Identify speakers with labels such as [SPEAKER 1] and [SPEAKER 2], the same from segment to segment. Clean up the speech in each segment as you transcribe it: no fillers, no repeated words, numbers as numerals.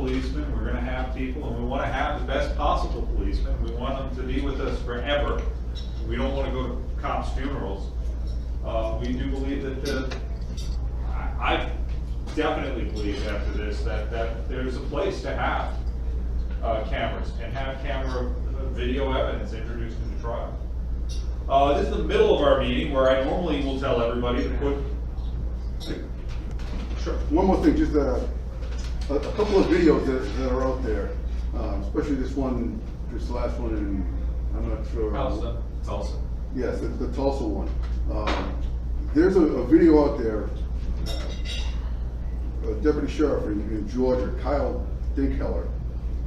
[SPEAKER 1] policemen, we're going to have people, and we want to have the best possible policemen. We want them to be with us forever. We don't want to go to cops' funerals. We do believe that I definitely believe after this that there's a place to have cameras and have camera video evidence introduced in the trial. This is the middle of our meeting where I normally will tell everybody to put.
[SPEAKER 2] Sure. One more thing, just a couple of videos that are out there, especially this last one, and I'm not sure.
[SPEAKER 1] Tulsa.
[SPEAKER 2] Yes, the Tulsa one. There's a video out there. Deputy Sheriff in Georgia, Kyle Dinkheller,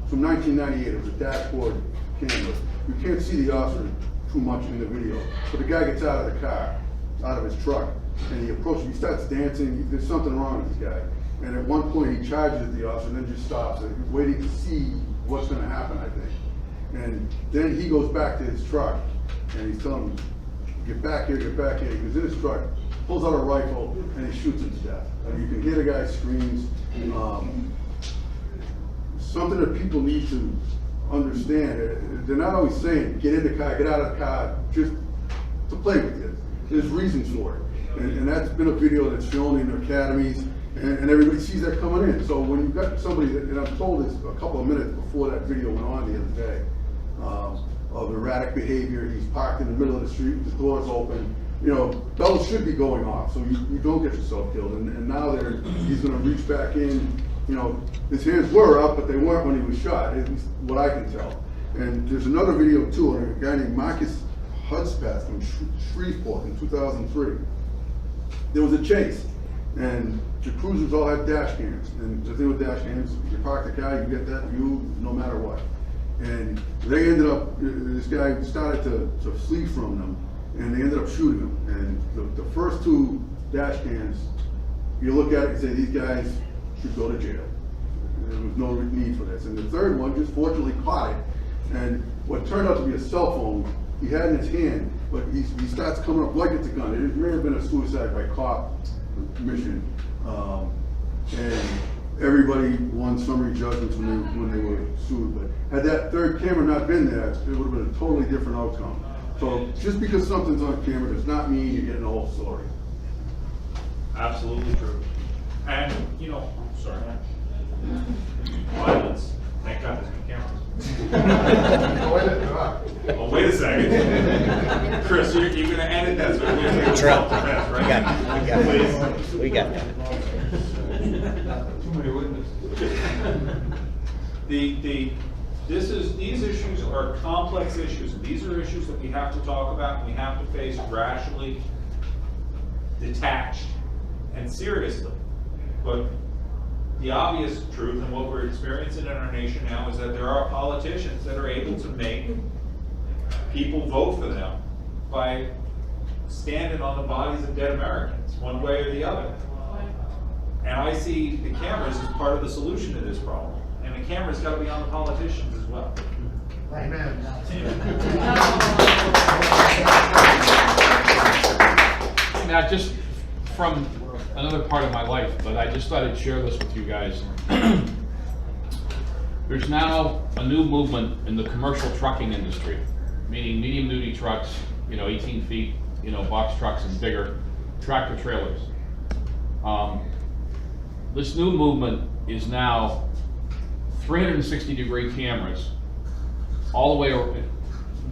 [SPEAKER 2] from 1998. It was a dashboard camera. You can't see the officer too much in the video, but the guy gets out of the car, out of his truck, and he approaches, he starts dancing. There's something wrong with this guy. And at one point he charges at the officer and then just stops, waiting to see what's going to happen, I think. And then he goes back to his truck and he's telling him, get back here, get back here. He goes in his truck, pulls out a rifle, and he shoots him to death. And you can hear the guy screams. Something that people need to understand. They're not always saying, get in the car, get out of the car, just to play with you. There's reasons for it. And that's been a video that's shown in academies, and everybody sees that coming in. So when you've got somebody, and I'm told this a couple of minutes before that video went on the other day, of erratic behavior, he's parked in the middle of the street, the door's open, you know, bells should be going off so you don't get yourself killed. And now he's gonna reach back in, you know, his hands were up, but they weren't when he was shot, at least what I can tell. And there's another video too, of a guy named Marcus Hudspeth from Shreveport in 2003. There was a chase, and the cruisers all had dash cams. And the thing with dash cams, if you park the car, you get that view no matter what. And they ended up, this guy started to flee from them, and they ended up shooting him. And the first two dash cams, you look at it and say, these guys should go to jail. There was no need for this. And the third one just fortunately caught it. And what turned out to be a cell phone, he had in his hand, but he starts coming up like it's a gun. It may have been a suicide by cop mission. And everybody won summary judgments when they were sued. But had that third camera not been there, it would have been a totally different outcome. So just because something's on camera does not mean you're getting the whole story.
[SPEAKER 1] Absolutely true. And, you know, sorry, violence, thank God there's no cameras. Oh, wait a second. Chris, you're going to edit that, so we're going to take a short press, right?
[SPEAKER 3] We got that.
[SPEAKER 1] Too many witnesses. These issues are complex issues. These are issues that we have to talk about and we have to face rationally, detached, and seriously. But the obvious truth and what we're experiencing in our nation now is that there are politicians that are able to make people vote for them by standing on the bodies of dead Americans, one way or the other. And I see the cameras as part of the solution to this problem. And the cameras got to be on the politicians as well.
[SPEAKER 4] Amen.
[SPEAKER 5] Now, just from another part of my life, but I just thought I'd share this with you guys. There's now a new movement in the commercial trucking industry, meaning medium-duty trucks, 18 feet, box trucks and bigger, tractor trailers. This new movement is now 360-degree cameras all the way over.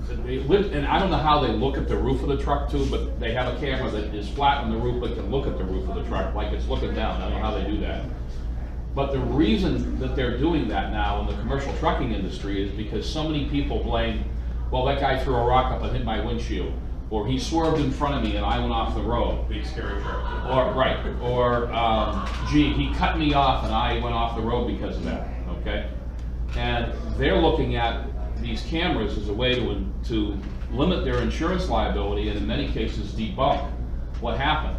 [SPEAKER 5] And I don't know how they look at the roof of the truck too, but they have a camera that is flat on the roof but can look at the roof of the truck like it's looking down. I don't know how they do that. But the reason that they're doing that now in the commercial trucking industry is because so many people blame, well, that guy threw a rock up and hit my windshield, or he swerved in front of me and I went off the road.
[SPEAKER 1] Big scary truck.
[SPEAKER 5] Or gee, he cut me off and I went off the road because of that, okay? And they're looking at these cameras as a way to limit their insurance liability and in many cases debunk what happened.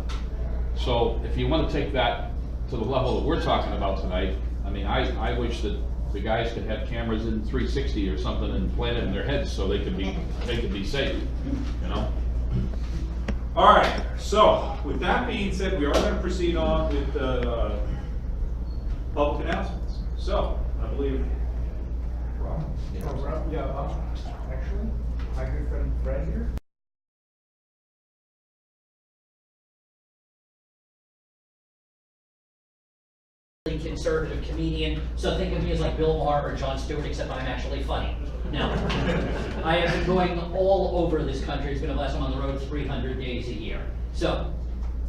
[SPEAKER 5] So if you want to take that to the level that we're talking about tonight, I mean, I wish that the guys could have cameras in 360 or something and planted in their heads so they could be safe,
[SPEAKER 1] All right, so with that being said, we are going to proceed on with the public announcements. So, I believe.
[SPEAKER 3] Actually, my good friend Fred here.
[SPEAKER 4] Conservative comedian, so think of me as like Bill Maher or Jon Stewart, except I'm actually funny. Now, I have been going all over this country. It's been the last time on the road 300 days a year. So,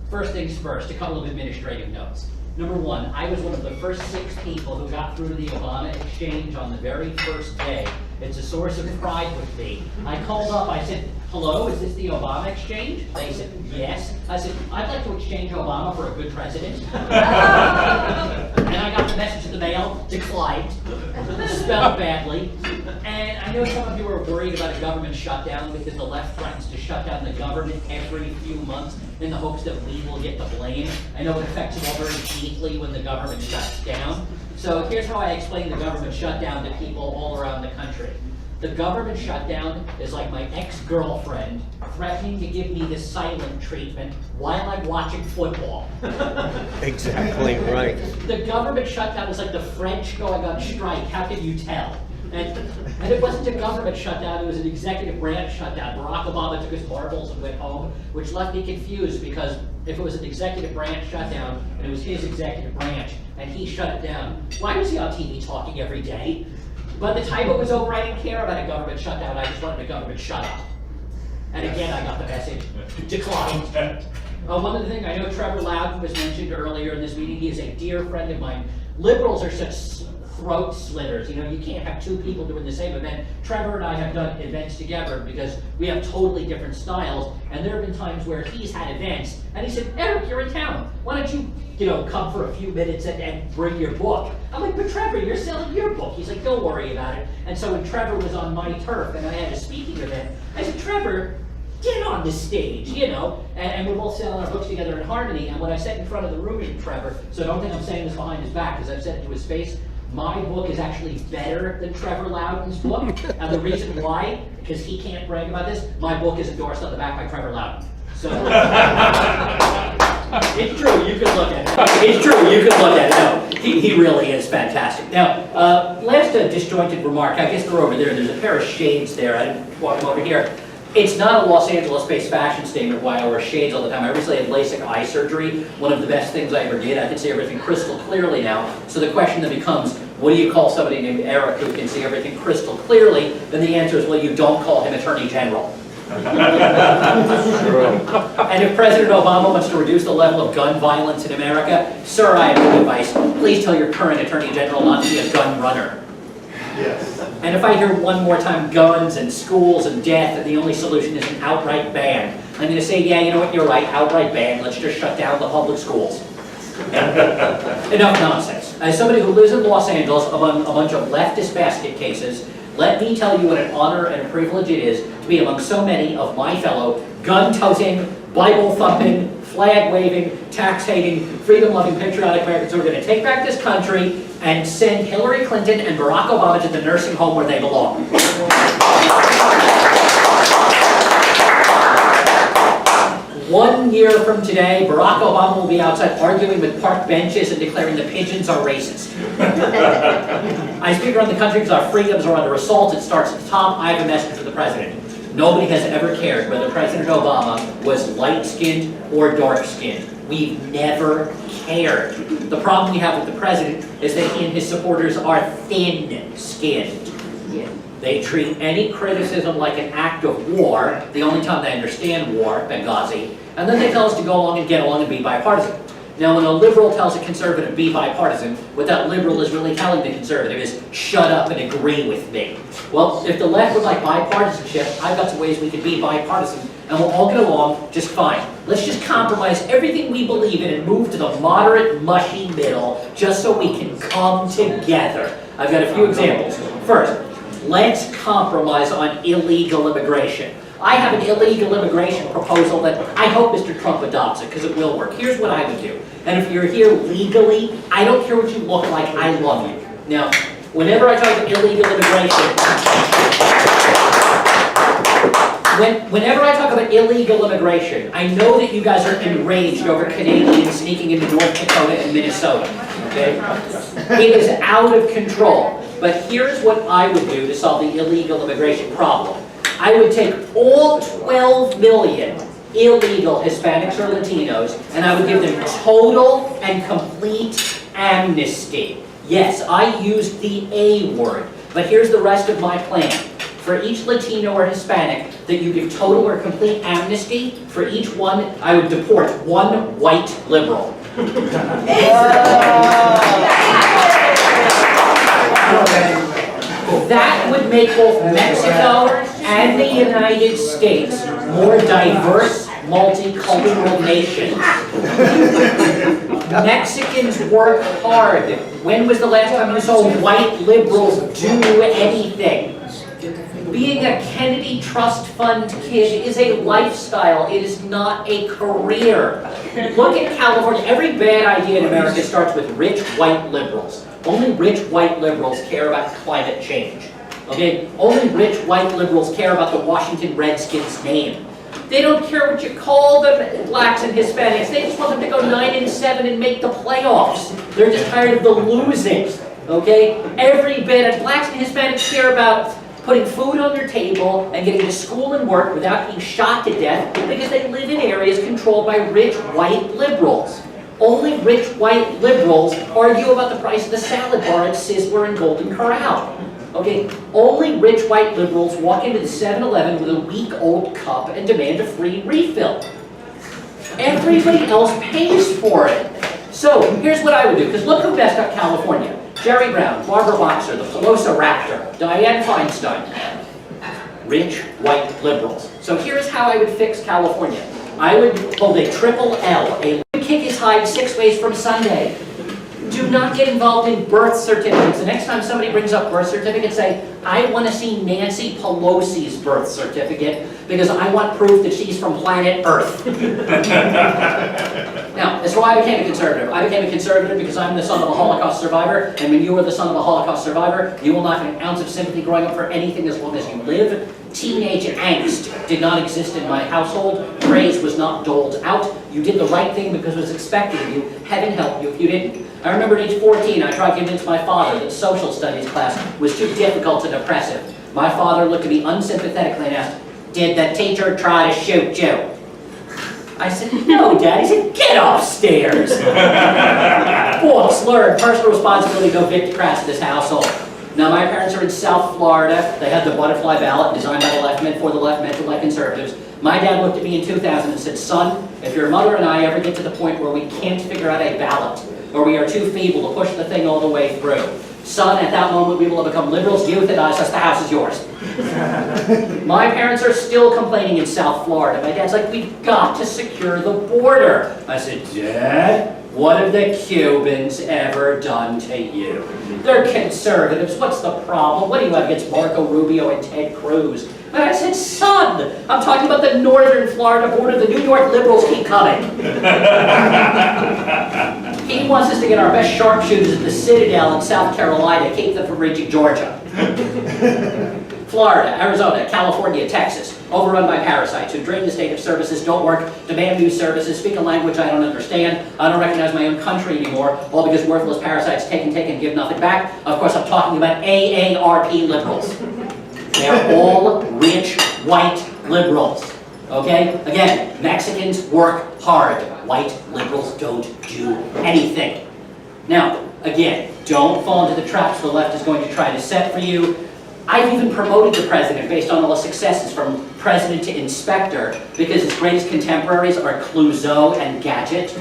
[SPEAKER 4] first things first, a couple of administrative notes. Number one, I was one of the first 6 people who got through to the Obama exchange on the very first day. It's a source of pride with me. I called up, I said, hello, is this the Obama exchange? They said, yes. I said, I'd like to exchange Obama for a good president. And I got the message in the mail, declined, spelled badly. And I know some of you are worried about a government shutdown because the left threatens to shut down the government every few months in the hopes that we will get the blame. I know it affects you all very deeply when the government shuts down. So here's how I explain the government shutdown to people all around the country. The government shutdown is like my ex-girlfriend threatening to give me the silent treatment while I'm watching football.
[SPEAKER 6] Exactly right.
[SPEAKER 4] The government shutdown is like the French going on strike. How can you tell? And it wasn't a government shutdown, it was an executive branch shutdown. Barack Obama took his marbles and went home, which left me confused because if it was an executive branch shutdown and it was his executive branch and he shut it down, why was he on TV talking every day? By the time it was over, I didn't care about a government shutdown, I just wanted a government shut up. And again, I got the message, declined. One other thing, I know Trevor Loudon was mentioned earlier in this meeting. He is a dear friend of mine. Liberals are such throat slitters. You know, you can't have 2 people doing the same event. Trevor and I have done events together because we have totally different styles. And there have been times where he's had events and he said, Eric, you're in town. Why don't you come for a few minutes and bring your book? I'm like, but Trevor, you're selling your book. He's like, don't worry about it. And so when Trevor was on my turf and I had a speaking event, I said, Trevor, get on the stage, and we're both selling our books together in harmony. And when I sat in front of the room with Trevor, so don't think I'm saying this behind his back, because I've said it to his face, my book is actually better than Trevor Loudon's book. And the reason why, because he can't brag about this, my book is endorsed on the back by Trevor Loudon. So, it's true, you can look at it. It's true, you can look at it. No, he really is fantastic. Now, last disjointed remark, I guess they're over there. There's a pair of shades there. I didn't walk them over here. It's not a Los Angeles-based fashion statement why I wear shades all the time. I recently had LASIK eye surgery, one of the best things I ever did. I can see everything crystal clearly now. So the question then becomes, what do you call somebody named Eric who can see everything crystal clearly? Then the answer is, well, you don't call him Attorney General. And if President Obama wants to reduce the level of gun violence in America, sir, I have good advice. Please tell your current Attorney General not to be a gun runner.
[SPEAKER 2] Yes.
[SPEAKER 4] And if I hear one more time guns and schools and death and the only solution is an outright ban, I'm going to say, yeah, you know what, you're right, outright ban, let's just shut down the public schools. Enough nonsense. As somebody who lives in Los Angeles among a bunch of leftist basket cases, let me tell you what an honor and a privilege it is to be among so many of my fellow gun-toting, Bible-thumping, flag-waving, tax-hating, freedom-loving, patriotic Americans who are going to take back this country and send Hillary Clinton and Barack Obama to the nursing home where they belong. 1 year from today, Barack Obama will be outside arguing with park benches and declaring the pigeons are racist. I speak around the country because our freedoms are under assault. It starts at the top. I have a message for the president. Nobody has ever cared whether President Obama was light-skinned or dark-skinned. We've never cared. The problem we have with the president is that he and his supporters are thin-skinned. They treat any criticism like an act of war, the only time they understand war, Benghazi, and then they tell us to go along and get along and be bipartisan. Now, when a liberal tells a conservative be bipartisan, what that liberal is really telling the conservative is shut up and agree with me. Well, if the left would like bipartisanship, I've got some ways we could be bipartisan, and we'll all get along just fine. Let's just compromise everything we believe in and move to the moderate, mushy middle, just so we can come together. I've got a few examples. First, let's compromise on illegal immigration. I have an illegal immigration proposal that I hope Mr. Trump adopts it, because it will work. Here's what I would do. And if you're here legally, I don't care what you look like, I love you. Now, whenever I talk about illegal immigration, whenever I talk about illegal immigration, I know that you guys are enraged over Canadians sneaking into North Dakota and Minnesota. Okay? It is out of control. But here's what I would do to solve the illegal immigration problem. I would take all 12 million illegal Hispanics or Latinos, and I would give them total and complete amnesty. Yes, I used the A word, but here's the rest of my plan. For each Latino or Hispanic that you give total or complete amnesty, for each one, I would deport one white liberal. That would make both Mexico and the United States more diverse, multicultural nations. Mexicans work hard. When was the last time you saw white liberals do anything? Being a Kennedy Trust Fund kid is a lifestyle. It is not a career. Look at California. Every bad idea in America starts with rich white liberals. Only rich white liberals care about climate change. Okay? Only rich white liberals care about the Washington Redskins name. They don't care what you call them, blacks and Hispanics. They just want them to go 9-7 and make the playoffs. They're just tired of the losing. Okay? Every bit of blacks and Hispanics care about putting food on their table and getting to school and work without being shot to death because they live in areas controlled by rich white liberals. Only rich white liberals argue about the price of the salad bar at Sizzler and Golden Corral. Okay, only rich white liberals walk into the 7-Eleven with a week-old cup and demand a free refill. Everybody else pays for it. So, here's what I would do, because look who messed up California. Jerry Brown, Barbara Boxer, the Pelosi Raptor, Dianne Feinstein. Rich white liberals. So here's how I would fix California. I would hold a triple L, a kick his hide 6 ways from Sunday. Do not get involved in birth certificates. The next time somebody brings up birth certificate, say, I want to see Nancy Pelosi's birth certificate because I want proof that she's from planet Earth. Now, that's why I became a conservative. I became a conservative because I'm the son of a Holocaust survivor, and when you are the son of a Holocaust survivor, you will not have an ounce of sympathy growing up for anything as long as you live. Teenage angst did not exist in my household. Praise was not doled out. You did the right thing because it was expected of you. Heaven help you if you didn't. I remember at age 14, I tried to convince my father that social studies class was too difficult and oppressive. My father looked at me unsympathetically and asked, "Did the teacher try to shoot you?" I said, "No, Dad." He said, "Get upstairs." Books, learn, personal responsibility, no victocrats in this household. Now, my parents are in South Florida. They had the butterfly ballot designed by the left men for the left men to elect conservatives. My dad looked at me in 2000 and said, "Son, if your mother and I ever get to the point where we can't figure out a ballot, or we are too feeble to push the thing all the way through, son, at that moment we will have become liberals, euthanize us, the house is yours." My parents are still complaining in South Florida. My dad's like, "We've got to secure the border." I said, "Dad, what have the Cubans ever done to you? They're conservatives. What's the problem? What do you have against Marco Rubio and Ted Cruz?" But I said, "Son, I'm talking about the northern Florida border. The New York liberals keep coming." He wants us to get our best sharpshooters at the Citadel in South Carolina, keep them from reaching Georgia. Florida, Arizona, California, Texas, overrun by parasites who drain the state of services, don't work, demand new services, speak a language I don't understand, I don't recognize my own country anymore, all because worthless parasites take and give nothing back. Of course, I'm talking about AARP liberals. They're all rich, white liberals. Okay? Again, Mexicans work hard. White liberals don't do anything. Now, again, don't fall into the traps the left is going to try to set for you. I've even promoted the president based on all the successes from president to inspector because his greatest contemporaries are Clouseau and Gadget.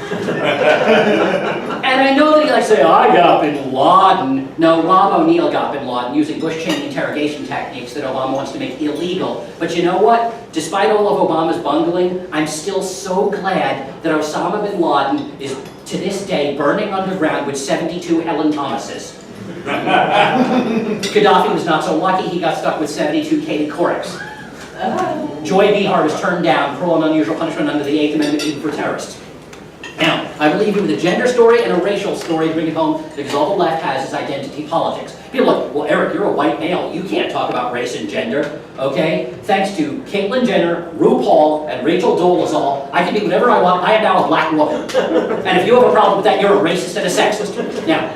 [SPEAKER 4] And I know that he likes to say, "I got bin Laden." No, Rahm O'Neill got bin Laden using Bush-Cheney interrogation techniques that Obama wants to make illegal. But you know what? Despite all of Obama's bungling, I'm still so glad that Osama bin Laden is, to this day, burning underground with 72 Helen Thomases. Gaddafi was not so lucky, he got stuck with 72 Katie Courics. Joy Behar was turned down, cruel and unusual punishment under the 8th Amendment even for terrorists. Now, I will leave you with a gender story and a racial story to bring it home because all the left has is identity politics. People are like, well, Eric, you're a white male. You can't talk about race and gender, okay? Thanks to Caitlyn Jenner, RuPaul, and Rachel Dolezal, I can be whatever I want. I am now a black woman. And if you have a problem with that, you're a racist and a sexist. Now,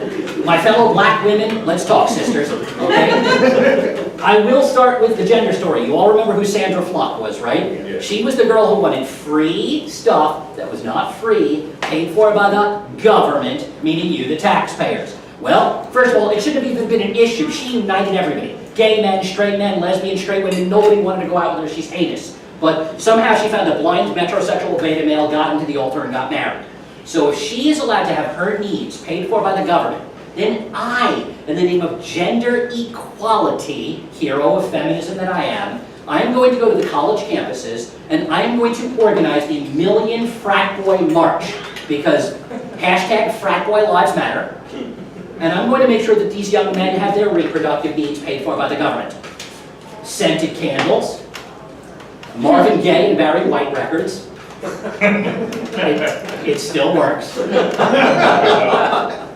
[SPEAKER 4] my fellow black women, let's talk, sisters, okay? I will start with the gender story. You all remember who Sandra Fluck was, right?
[SPEAKER 1] Yeah.
[SPEAKER 4] She was the girl who wanted free stuff that was not free, paid for by the government, meaning you, the taxpayers. Well, first of all, it shouldn't have even been an issue. She united everybody. Gay men, straight men, lesbian, straight women, nobody wanted to go out with her. She's heinous. But somehow she found a blind metrosexual beta male, got into the altar, and got married. So if she is allowed to have her needs paid for by the government, then I, in the name of gender equality, hero of feminism that I am going to go to the college campuses, and I am going to organize the Million Frat Boy March, because hashtag Frat Boy Lives Matter. And I'm going to make sure that these young men have their reproductive needs paid for by the government. Scented candles, Marvin Gaye and Barry White records. It still works.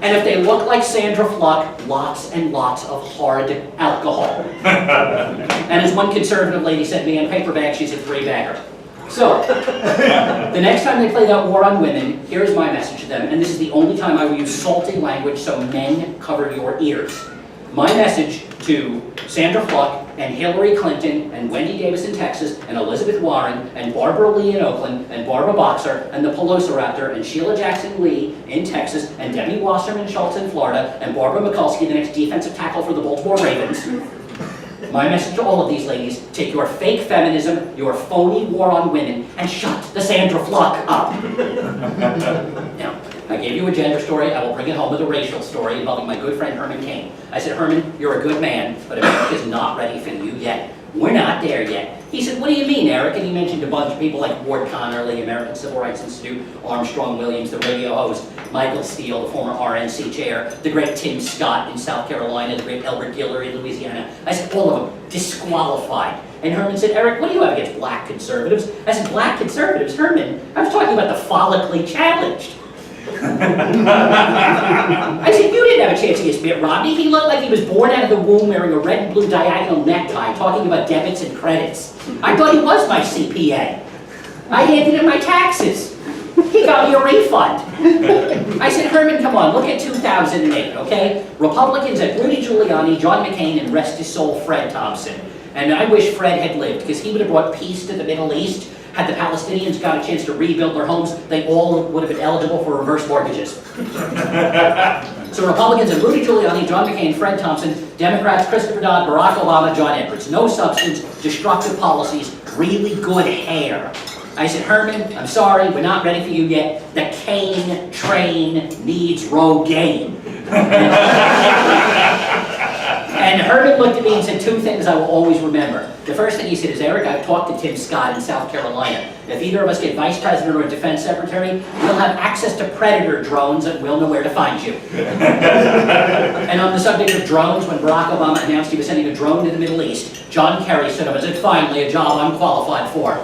[SPEAKER 4] And if they look like Sandra Fluck, lots and lots of hard alcohol. And as one conservative lady said to me, in paperback, she's a three-bagger. So, the next time they play that war on women, here's my message to them, and this is the only time I will use salty language, so men, cover your ears. My message to Sandra Fluck and Hillary Clinton and Wendy Davis in Texas and Elizabeth Warren and Barbara Lee in Oakland and Barbara Boxer and the Pelosiraptor and Sheila Jackson Lee in Texas and Debbie Wasserman Schultz in Florida and Barbara Mikulski, the next defensive tackle for the Baltimore Ravens. My message to all of these ladies, take your fake feminism, your phony war on women, and shut the Sandra Fluck up. Now, I gave you a gender story. I will bring it home with a racial story involving my good friend Herman Cain. I said, Herman, you're a good man, but America is not ready for you yet. We're not there yet. He said, what do you mean, Eric? And he mentioned a bunch of people like Ward Connerly, American Civil Rights Institute, Armstrong Williams, the radio host, Michael Steele, the former RNC chair, the great Tim Scott in South Carolina, the great Elbert Guillory in Louisiana. I said, all of them disqualified. And Herman said, Eric, what do you have against black conservatives? I said, black conservatives? Herman, I was talking about the follically challenged. I said, you didn't have a chance against Mitt Romney. He looked like he was born out of the womb wearing a red and blue diagonal necktie, talking about debits and credits. I thought he was my CPA. I handed him my taxes. He got me a refund. I said, Herman, come on, look at 2008, okay? Republicans had Rudy Giuliani, John McCain, and rest his soul, Fred Thompson. And I wish Fred had lived, because he would have brought peace to the Middle East. Had the Palestinians got a chance to rebuild their homes, they all would have been eligible for reverse mortgages. So Republicans and Rudy Giuliani, John McCain, Fred Thompson, Democrats, Christopher Dodd, Barack Obama, John Edwards. No substance, destructive policies, really good hair. I said, Herman, I'm sorry, we're not ready for you yet. The Cain train needs Rogaine. And Herman looked at me and said two things I will always remember. The first thing he said is, Eric, I've talked to Tim Scott in South Carolina. If either of us get vice president or defense secretary, we'll have access to Predator drones and we'll know where to find you. And on the subject of drones, when Barack Obama announced he was sending a drone to the Middle East, John Kerry stood up and said, finally, a job I'm qualified for.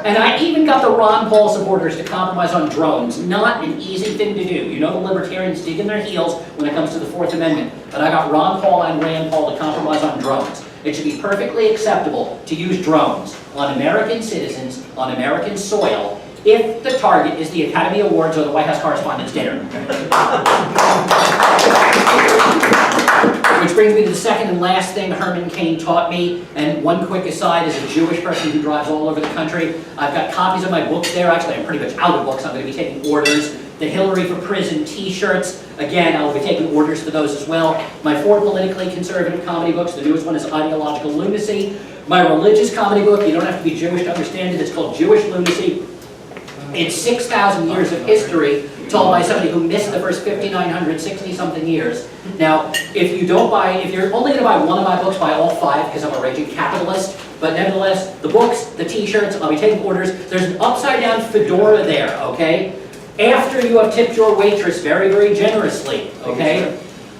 [SPEAKER 4] And I even got the Ron Paul supporters to compromise on drones. Not an easy thing to do. You know the libertarians dig in their heels when it comes to the Fourth Amendment. But I got Ron Paul and Rand Paul to compromise on drones. It should be perfectly acceptable to use drones on American citizens, on American soil, if the target is the Academy Awards or the White House Correspondents' Dinner. Which brings me to the second and last thing Herman Cain taught me, and one quick aside, as a Jewish person who drives all over the country, I've got copies of my books there. Actually, I'm pretty much out of books. I'm going to be taking orders. The Hillary for Prison t-shirts, again, I'll be taking orders for those as well. My 4 politically conservative comedy books, the newest one is Ideological Lunacy. My religious comedy book, you don't have to be Jewish to understand it, it's called Jewish Lunacy. It's 6,000 years of history told by somebody who missed the first 5,960-something years. Now, if you're only going to buy one of my books, buy all 5 because I'm a raging capitalist. But nevertheless, the books, the t-shirts, I'll be taking orders. There's an upside-down fedora there, okay? After you have tipped your waitress very, very generously, okay?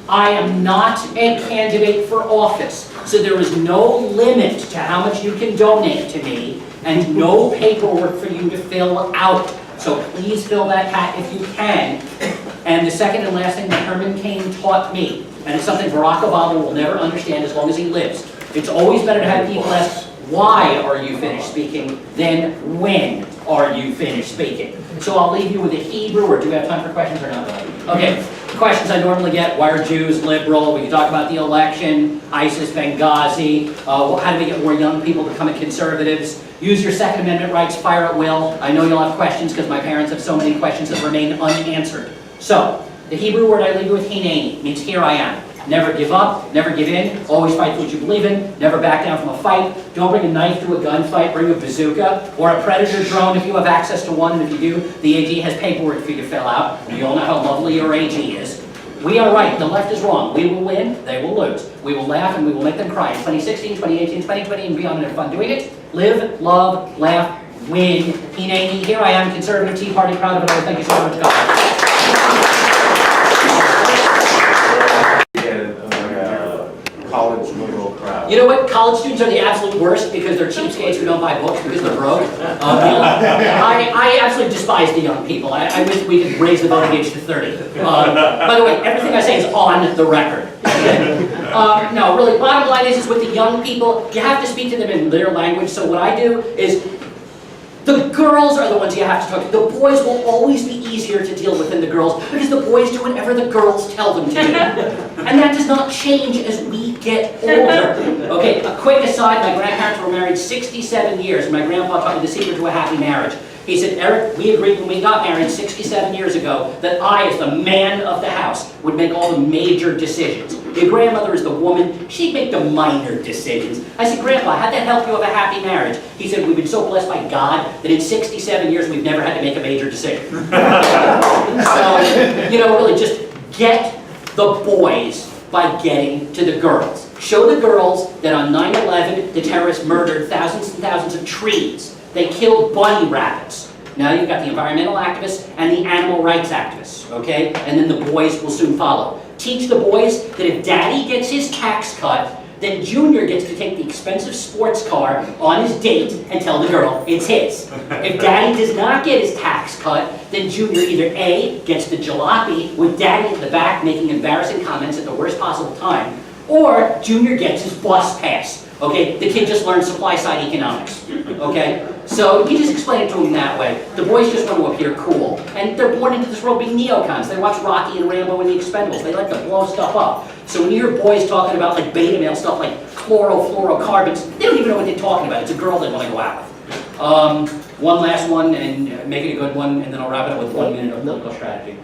[SPEAKER 4] I am not a candidate for office, so there is no limit to how much you can donate to me, and no paperwork for you to fill out. So please fill that hat if you can. And the second and last thing that Herman Cain taught me and it's something Barack Obama will never understand as long as he lives. It's always better to have people ask, why are you finished speaking, than when are you finished speaking. So I'll leave you with a Hebrew, or do we have time for questions or not? Okay, questions I normally get: why are Jews liberal? We can talk about the election, ISIS, Benghazi, how do we get more young people becoming conservatives? Use your Second Amendment rights, fire at will. I know you'll have questions because my parents have so many questions that remain unanswered. So, the Hebrew word I leave you with, hineni, means here I am. Never give up, never give in, always fight for what you believe in, never back down from a fight. Don't bring a knife to a gunfight, bring a bazooka or a Predator drone if you have access to one, and if you do, the AG has paperwork for you to fill out. You all know how lovely your AG is. We are right, the left is wrong. We will win, they will lose. We will laugh and we will make them cry in 2016, 2018, 2020 and beyond, and have fun doing it. Live, love, laugh, win. Hineni, here I am, conservative Tea Party, proud of it all. Thank you so much, God.
[SPEAKER 7] College liberal crowd.
[SPEAKER 4] You know what? College students are the absolute worst because they're cheapskates who don't buy books because they're broke. I absolutely despise the young people. I wish we could raise the voting age to 30. By the way, everything I say is on the record. No, really, bottom line is with the young people, you have to speak to them in their language. So what I do is, the girls are the ones you have to talk to. The boys will always be easier to deal with than the girls because the boys do whatever the girls tell them to do. And that does not change as we get older. Okay, a quick aside, my grandparents were married 67 years, and my grandpa taught me the secret to a happy marriage. He said, Eric, we agreed when we got married 67 years ago that I, as the man of the house, would make all the major decisions. Your grandmother is the woman, she'd make the minor decisions. I said, Grandpa, how'd that help you have a happy marriage? He said, we've been so blessed by God that in 67 years we've never had to make a major decision. So, you know, really just get the boys by getting to the girls. Show the girls that on 9/11 the terrorists murdered thousands and thousands of trees. They killed bunny rabbits. Now you've got the environmental activists and the animal rights activists, okay? And then the boys will soon follow. Teach the boys that if Daddy gets his tax cut, then Junior gets to take the expensive sports car on his date and tell the girl it's his. If Daddy does not get his tax cut, then Junior either A, gets the jalopy with Daddy at the back making embarrassing comments at the worst possible time, or Junior gets his bus pass. Okay, the kid just learned supply-side economics, okay? So you just explain it to them that way. The boys just want to appear cool. And they're born into this world being neocons. They watch Rocky and Rambo and the Expendables. They like to blow stuff up. So when you hear boys talking about like beta male stuff like chlorofluorocarbons, they don't even know what they're talking about. It's a girl they want to go out with. One last one, and make it a good one, and then I'll wrap it up with 1 minute of political strategy.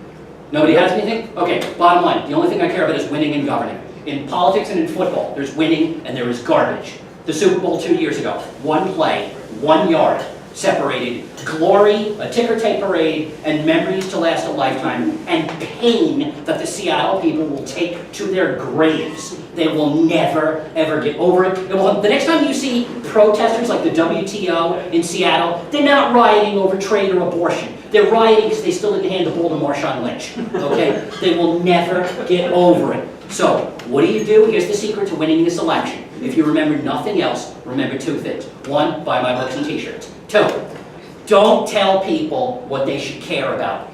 [SPEAKER 4] Nobody has anything? Okay, bottom line. The only thing I care about is winning and governing. In politics and in football, there's winning and there is garbage. The Super Bowl 2 years ago, one play, 1 yard, separated glory, a ticker tape parade, and memories to last a lifetime, and pain that the Seattle people will take to their graves. They will never, ever get over it. The next time you see protesters like the WTO in Seattle, they're not rioting over trade or abortion. They're rioting because they still didn't hand the ball to Marshawn Lynch, okay? They will never get over it. So, what do? Here's the secret to winning this election. If you remember nothing else, remember 2 things. 1, buy my books and t-shirts. 2, don't tell people what they should care about.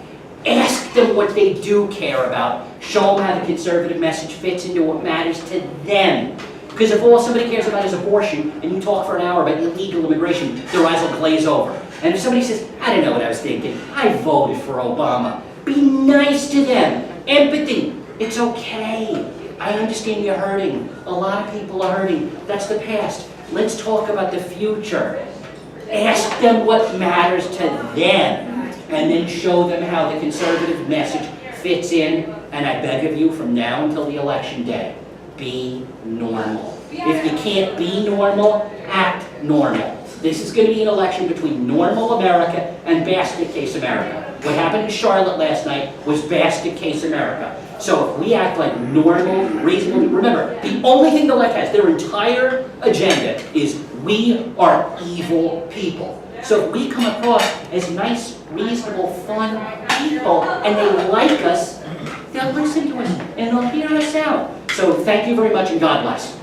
[SPEAKER 4] Ask them what they do care about. Show them how the conservative message fits into what matters to them. Because if all somebody cares about is abortion, and you talk for an hour about illegal immigration, their eyes will glaze over. And if somebody says, I don't know what I was thinking, I voted for Obama, be nice to them. Empathy. It's okay. I understand you're hurting. A lot of people are hurting. That's the past. Let's talk about the future. Ask them what matters to them, and then show them how the conservative message fits in. And I beg of you, from now until the election day, be normal. If you can't be normal, act normal. This is going to be an election between normal America and basket case America. What happened in Charlotte last night was basket case America. So if we act like normal, reasonable, remember, the only thing the left has, their entire agenda is we are evil people. So if we come across as nice, reasonable, fun people, and they like us, they'll listen to us, and they'll hear us out. So thank you very much, and God bless.